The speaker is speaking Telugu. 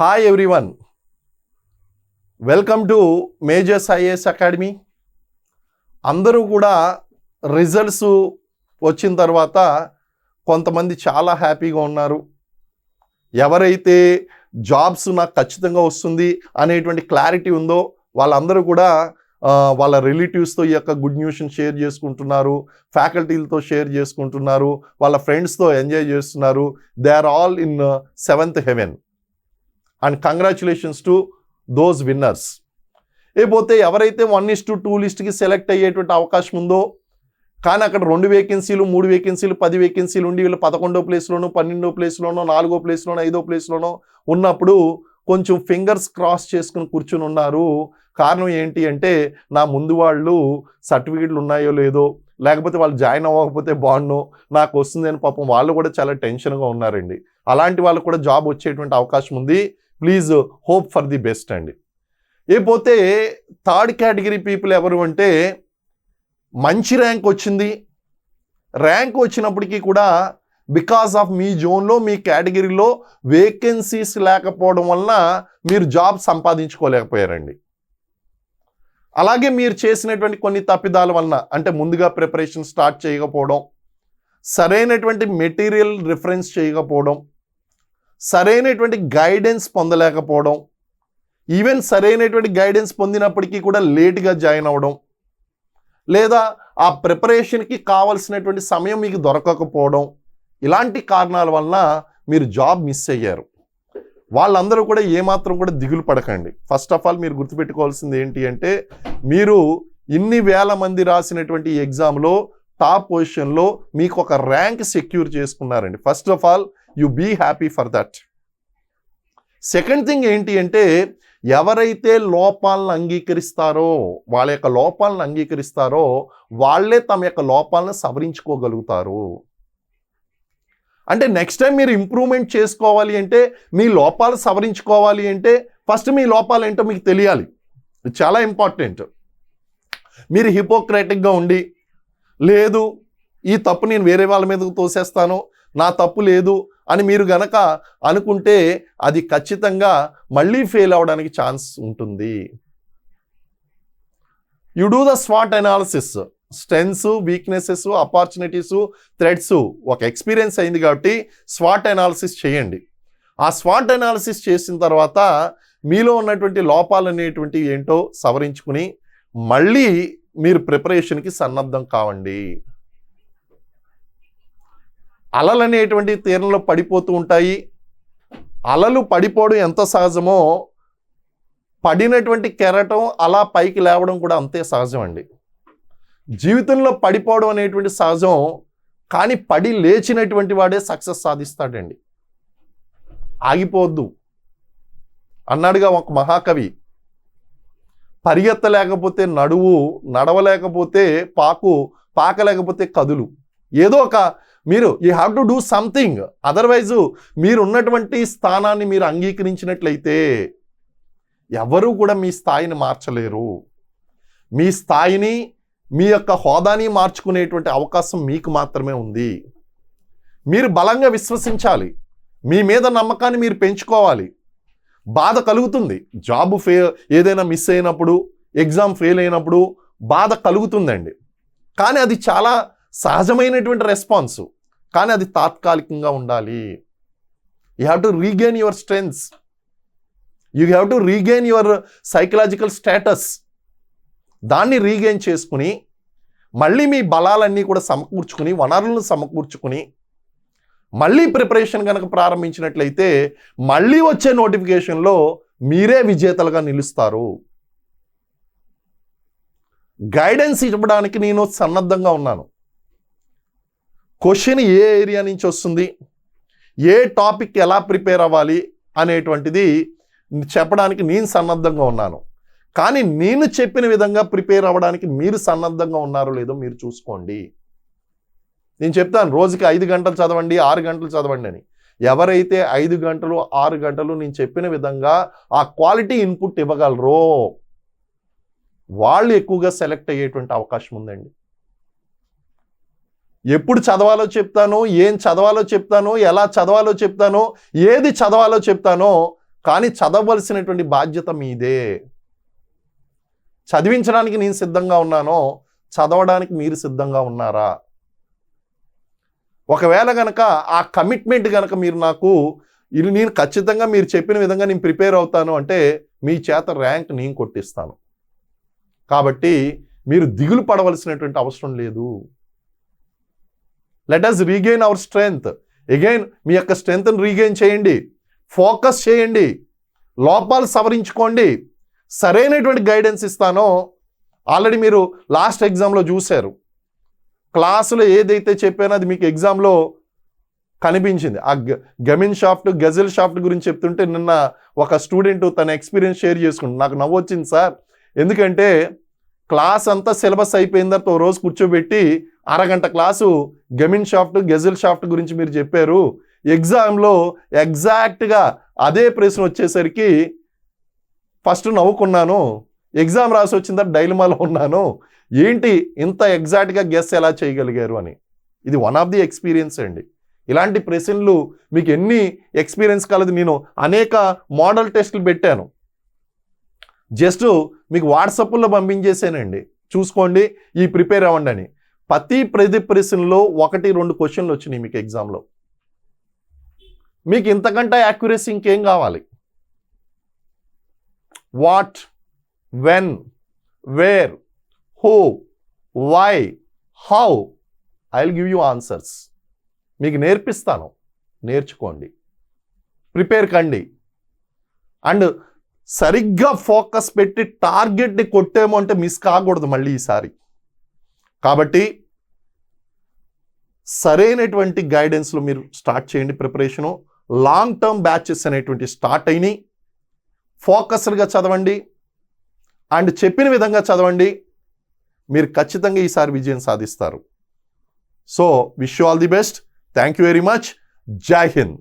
Hi everyone, welcome to Majors IAS Academy. అందరూ కూడా రిజల్ట్స్ వచ్చిన తర్వాత కొంతమంది చాలా హ్యాపీగా ఉన్నారు. ఎవరైతే జాబ్స్ నాకు ఖచ్చితంగా వస్తుంది అనేటువంటి క్లారిటీ ఉందో వాళ్ళందరూ కూడా వాళ్ళ రిలేటివ్స్తో ఈ యొక్క గుడ్ న్యూస్ని షేర్ చేసుకుంటున్నారు, ఫ్యాకల్టీలతో షేర్ చేసుకుంటున్నారు, వాళ్ళ ఫ్రెండ్స్తో ఎంజాయ్ చేస్తున్నారు. They are all in 7th heaven and congratulations to those winners. లేకపోతే ఎవరైతే 1:2 లిస్ట్కి సెలెక్ట్ అయ్యేటువంటి అవకాశం ఉందో కానీ అక్కడ 2 వేకెన్సీలు 3 వేకెన్సీలు 10 వేకెన్సీలు ఉండి వీళ్ళు 11వ ప్లేస్లోనో 12వ ప్లేస్లోనో 4వ ప్లేస్లోనో 5వ ప్లేస్లోనో ఉన్నప్పుడు కొంచెం ఫింగర్స్ క్రాస్ చేసుకుని కూర్చుని ఉన్నారు. కారణం ఏంటి అంటే నా ముందు వాళ్ళు సర్టిఫికెట్లు ఉన్నాయో లేదో, లేకపోతే వాళ్ళు జాయిన్ అవ్వకపోతే బాగుండు, నాకు వస్తుంది అని పాపం వాళ్ళు కూడా చాలా టెన్షన్గా ఉన్నారండి. అలాంటి వాళ్ళకు కూడా జాబ్ వచ్చేటువంటి అవకాశం ఉంది. Please hope for the best అండి. లేకపోతే 3rd కేటగిరీ పీపుల్ ఎవరు అంటే మంచి ర్యాంక్ వచ్చింది, ర్యాంక్ వచ్చినప్పటికీ కూడా బికాస్ ఆఫ్ మీ జోన్లో మీ కేటగిరీలో వేకెన్సీస్ లేకపోవడం వలన మీరు జాబ్ సంపాదించుకోలేకపోయారండి. అలాగే మీరు చేసినటువంటి కొన్ని తప్పిదాల వలన, అంటే ముందుగా ప్రిపరేషన్ స్టార్ట్ చేయకపోవడం, సరైనటువంటి మెటీరియల్ రిఫరెన్స్ చేయకపోవడం, సరైనటువంటి గైడెన్స్ పొందలేకపోవడం, ఈవెన్ సరైనటువంటి గైడెన్స్ పొందినప్పటికీ కూడా లేట్గా జాయిన్ అవ్వడం, లేదా ఆ ప్రిపరేషన్కి కావాల్సినటువంటి సమయం మీకు దొరకకపోవడం, ఇలాంటి కారణాల వలన మీరు జాబ్ మిస్ అయ్యారు. వాళ్ళందరూ కూడా ఏమాత్రం కూడా దిగులు పడకండి. ఫస్ట్ ఆఫ్ ఆల్ మీరు గుర్తుపెట్టుకోవాల్సింది ఏంటి అంటే మీరు ఇన్ని వేల మంది రాసినటువంటి ఎగ్జామ్లో టాప్ పొజిషన్లో మీకు ఒక ర్యాంక్ సెక్యూర్ చేసుకున్నారండి. First of all you be happy for that. Second thing ఏంటి అంటే ఎవరైతే లోపాలను అంగీకరిస్తారో, వాళ్ళ యొక్క లోపాలను అంగీకరిస్తారో వాళ్ళే తమ యొక్క లోపాలను సవరించుకోగలుగుతారు. అంటే నెక్స్ట్ టైం మీరు ఇంప్రూవ్మెంట్ చేసుకోవాలి అంటే, మీ లోపాలు సవరించుకోవాలి అంటే ఫస్ట్ మీ లోపాలు ఏంటో మీకు తెలియాలి. ఇది చాలా ఇంపార్టెంట్. మీరు హిపోక్రటిక్గా ఉండి లేదు ఈ తప్పు నేను వేరే వాళ్ళ మీదకు తోసేస్తాను, నా తప్పు లేదు అని మీరు గనక అనుకుంటే అది ఖచ్చితంగా మళ్ళీ ఫెయిల్ అవ్వడానికి ఛాన్స్ ఉంటుంది. You do the swat analysis, strengths, weaknesses, opportunities, threads ఒక ఎక్స్పీరియన్స్ అయింది కాబట్టి స్వాట్ అనాలిసిస్ చేయండి. ఆ స్వాట్ అనాలిసిస్ చేసిన తర్వాత మీలో ఉన్నటువంటి లోపాలు అనేటువంటివి ఏంటో సవరించుకుని మళ్ళీ మీరు ప్రిపరేషన్కి సన్నద్ధం కావండి. అలలు అనేటువంటి తీరంలో పడిపోతూ ఉంటాయి. అలలు పడిపోవడం ఎంత సహజమో పడినటువంటి కెరటం అలా పైకి లేవడం కూడా అంతే సహజం అండి. జీవితంలో పడిపోవడం అనేటువంటి సహజం, కానీ పడి లేచినటువంటి వాడే సక్సెస్ సాధిస్తాడండి. ఆగిపోవద్దు అన్నాడుగా ఒక మహాకవి. పరిగెత్తలేకపోతే నడువు, నడవలేకపోతే పాకు, పాకలేకపోతే కదులు. ఏదో ఒక మీరు you have to do something. Otherwise మీరు ఉన్నటువంటి స్థానాన్ని మీరు అంగీకరించినట్లయితే ఎవరూ కూడా మీ స్థాయిని మార్చలేరు. మీ స్థాయిని, మీ యొక్క హోదాని మార్చుకునేటువంటి అవకాశం మీకు మాత్రమే ఉంది. మీరు బలంగా విశ్వసించాలి, మీ మీద నమ్మకాన్ని మీరు పెంచుకోవాలి. బాధ కలుగుతుంది, జాబ్ ఏదైనా మిస్ అయినప్పుడు, ఎగ్జామ్ ఫెయిల్ అయినప్పుడు బాధ కలుగుతుందండి. కానీ అది చాలా సహజమైనటువంటి రెస్పాన్స్, కానీ అది తాత్కాలికంగా ఉండాలి. You have to regain your strengths, you have to regain your psychological status. దాన్ని రీగెయిన్ చేసుకుని మళ్ళీ మీ బలాలన్నీ కూడా సమకూర్చుకుని, వనరులను సమకూర్చుకుని మళ్ళీ ప్రిపరేషన్ కనుక ప్రారంభించినట్లయితే మళ్ళీ వచ్చే నోటిఫికేషన్లో మీరే విజేతలుగా నిలుస్తారు. గైడెన్స్ ఇవ్వడానికి నేను సన్నద్ధంగా ఉన్నాను. క్వశ్చన్ ఏ ఏరియా నుంచి వస్తుంది, ఏ టాపిక్ ఎలా ప్రిపేర్ అవ్వాలి అనేటువంటిది చెప్పడానికి నేను సన్నద్ధంగా ఉన్నాను. కానీ నేను చెప్పిన విధంగా ప్రిపేర్ అవ్వడానికి మీరు సన్నద్ధంగా ఉన్నారో లేదో మీరు చూసుకోండి. నేను చెప్తాను రోజుకి 5 గంటలు చదవండి, 6 గంటలు చదవండి అని. ఎవరైతే 5 గంటలు 6 గంటలు నేను చెప్పిన విధంగా ఆ క్వాలిటీ ఇన్పుట్ ఇవ్వగలరో వాళ్ళు ఎక్కువగా సెలెక్ట్ అయ్యేటువంటి అవకాశం ఉందండి. ఎప్పుడు చదవాలో చెప్తానో, ఏం చదవాలో చెప్తానో, ఎలా చదవాలో చెప్తానో, ఏది చదవాలో చెప్తానో కానీ చదవలసినటువంటి బాధ్యత మీదే. చదివించడానికి నేను సిద్ధంగా ఉన్నానో చదవడానికి మీరు సిద్ధంగా ఉన్నారా? ఒకవేళ గనక ఆ కమిట్మెంట్ గనక మీరు నాకు ఇది నేను ఖచ్చితంగా మీరు చెప్పిన విధంగా నేను ప్రిపేర్ అవుతాను అంటే మీ చేత ర్యాంక్ నేను కొట్టిస్తాను. కాబట్టి మీరు దిగులు పడవలసినటువంటి అవసరం లేదు. Let us regain our strength. Again మీ యొక్క స్ట్రెంగ్త్ని రీగెయిన్ చేయండి, ఫోకస్ చేయండి, లోపాలు సవరించుకోండి. సరైనటువంటి గైడెన్స్ ఇస్తానో ఆల్రెడీ మీరు లాస్ట్ ఎగ్జామ్లో చూశారు. క్లాసులో ఏదైతే చెప్పానో అది మీకు ఎగ్జామ్లో కనిపించింది. ఆ గమిన్ షాఫ్ట్, గజల్ షాఫ్ట్ గురించి చెప్తుంటే నిన్న ఒక స్టూడెంట్ తన ఎక్స్పీరియన్స్ షేర్ చేసుకుంది. నాకు నవ్వు వచ్చింది సార్. ఎందుకంటే క్లాస్ అంతా సిలబస్ అయిపోయిన తర్వాత ఓ రోజు కూర్చోబెట్టి అరగంట క్లాసు గమిన్ షాఫ్ట్, గజల్ షాఫ్ట్ గురించి మీరు చెప్పారు. ఎగ్జామ్లో ఎగ్జాక్ట్గా అదే ప్రశ్న వచ్చేసరికి ఫస్ట్ నవ్వుకున్నాను, ఎగ్జామ్ రాసి వచ్చిన తర్వాత డైలమాలో ఉన్నాను, ఏంటి ఇంత ఎగ్జాక్ట్గా గెస్ ఎలా చేయగలిగారు అని. ఇది వన్ ఆఫ్ ది ఎక్స్పీరియన్స్ అండి. ఇలాంటి ప్రశ్నలు మీకు ఎన్ని ఎక్స్పీరియన్స్ కలదు. నేను అనేక మోడల్ టెస్టులు పెట్టాను, జస్ట్ మీకు వాట్సాప్లో పంపించేసానండి, చూసుకోండి, ఈ ప్రిపేర్ అవ్వండి అని. ప్రతి ప్రశ్నలో 1-2 క్వశ్చన్లు వచ్చినాయి మీకు ఎగ్జామ్లో. మీకు ఇంతకంటే యాక్యురసీ ఇంకేం కావాలి? What, when, where, who, why, how, I will give you answers. మీకు నేర్పిస్తాను, నేర్చుకోండి, ప్రిపేర్ కండి. అండ్ సరిగ్గా ఫోకస్ పెట్టి టార్గెట్ని కొట్టేమో అంటే మిస్ కాకూడదు మళ్ళీ ఈసారి. కాబట్టి సరైనటువంటి గైడెన్స్లో మీరు స్టార్ట్ చేయండి ప్రిపరేషను. లాంగ్ టర్మ్ బ్యాచెస్ అనేటువంటి స్టార్ట్ అయినాయి. ఫోకస్డ్గా చదవండి అండ్ చెప్పిన విధంగా చదవండి. మీరు ఖచ్చితంగా ఈసారి విజయం సాధిస్తారు. So wish you all the best. Thank you very much. జై హింద్.